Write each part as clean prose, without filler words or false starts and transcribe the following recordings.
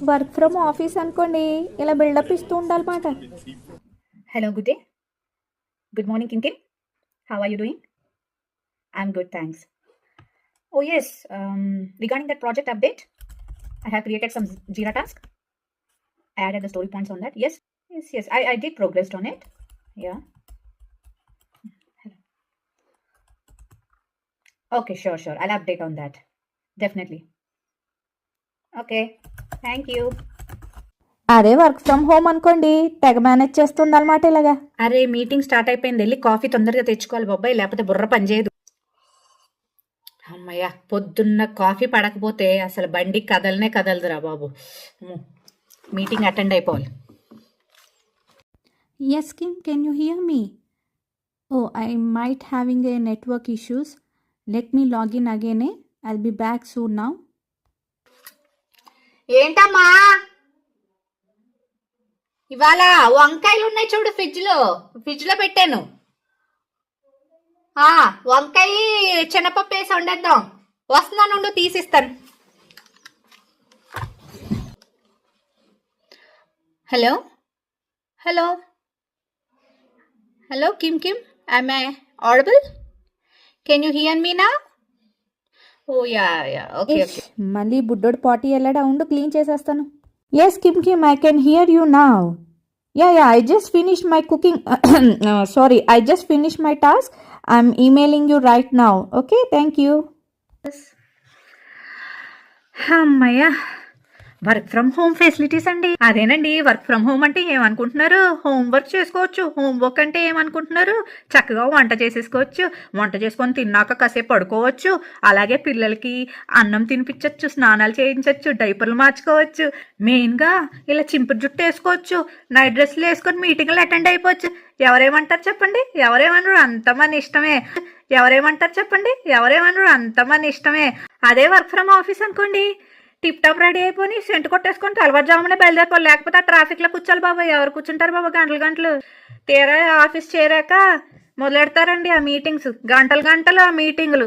Work from office అనుకోండి ఇలా buildup ఇస్తూ ఉండాలన్నమాట. Hello, good day. Good morning, Kinkin. How are you doing? I'm good, thanks. Oh, yes. Regarding that project update, I have created some Jira task. I added the story points on that. Yes, yes. I did progressed on it. Yeah. Okay, sure. I'll update on that. Definitely. Okay. Thank you. అదే work from home అనుకోండి తెగ manage చేస్తుండాలన్నమాట ఇలాగా. అరే meeting start అయిపోయింది, వెళ్ళి coffee తొందరగా తెచ్చుకోవాలి బాబాయ్, లేకపోతే బుర్ర పనిచేయదు. అమ్మయ్య, పొద్దున్న కాఫీ పడకపోతే అసలు బండి కదలనే కదలదురా బాబు. మీటింగ్ అటెండ్ అయిపోవాలి. Yes, Kim, can you hear me? Oh, I might having a network issues. Let me log in again. I'll be back soon now. ఏంటమ్మా, ఇవాళ వంకాయలు ఉన్నాయి చూడు, ఫ్రిడ్జ్ లో పెట్టాను. వంకాయ శనగపప్పు వేసి వండేద్దాం. వస్తున్నాను, తీసిస్తాను. Hello hello hello Kim, am I audible? Can you hear me now? Oh yeah, okay. మళ్ళీ బుడ్డోడు పాటీ వెళ్ళాడా, ఉండు క్లీన్ చేసేస్తాను. Yes, Kim, I can hear you now. Yeah, I just finished my cooking. Sorry, I just finished my task. I'm emailing you right now. Okay, thank you. అమ్మయ్యా, work from home facilities అండి. అదేనండి, work from home అంటే ఏమనుకుంటున్నారు? Homework చేసుకోవచ్చు. Homework అంటే ఏమనుకుంటున్నారు? చక్కగా వంట చేసేసుకోవచ్చు. వంట చేసుకొని తిన్నాక కాసేపు పడుకోవచ్చు. అలాగే పిల్లలకి అన్నం తినిపించవచ్చు, స్నానాలు చేయించవచ్చు, డైపర్లు మార్చుకోవచ్చు. మెయిన్గా ఇలా చింపురు జుట్టు వేసుకోవచ్చు, నైట్ డ్రెస్లు వేసుకొని మీటింగ్లు అటెండ్ అయిపోవచ్చు. ఎవరేమంటారు చెప్పండి? ఎవరేమన్నారు? అంత మన ఇష్టమే. ఎవరేమన్నారు? అంత మన ఇష్టమే. అదే వర్క్ ఫ్రమ్ ఆఫీస్ అనుకోండి, టిప్ టాప్ రెడీ అయిపోయి సెంటు కొట్టేసుకొని తెల్లవారుజామునే బయలుదేరిపోవాలి. లేకపోతే ఆ ట్రాఫిక్లో కూర్చోాలి బాబా. ఎవరు కూర్చుంటారు బాబా గంటలు? తీరా ఆఫీస్ చేరాక మొదలెడతారండి ఆ మీటింగ్స్. గంటలు ఆ మీటింగులు.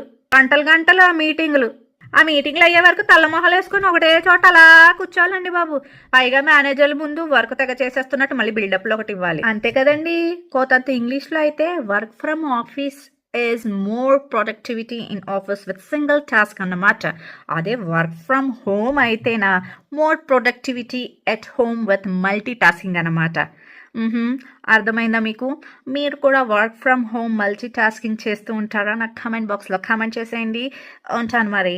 ఆ మీటింగ్లు అయ్యే వరకు తల్లమొహలు వేసుకొని ఒకటే చోట అలా కూర్చోవాలండి బాబు. పైగా మేనేజర్ల ముందు వర్క్ తెగ చేసేస్తున్నట్టు మళ్ళీ బిల్డప్లో ఒకటి ఇవ్వాలి. అంతే కదండి. కోతంత ఇంగ్లీష్లో అయితే work from office is more productivity in office with single task అన్నమాట. అదే వర్క్ ఫ్రమ్ హోమ్ అయితేనా more productivity at home with multitasking అన్నమాట. అర్థమైందా మీకు? మీరు కూడా work from home multi tasking చేస్తూ ఉంటారా? నాకు కామెంట్ బాక్స్లో కామెంట్ చేసేయండి. ఉంటాను మరి.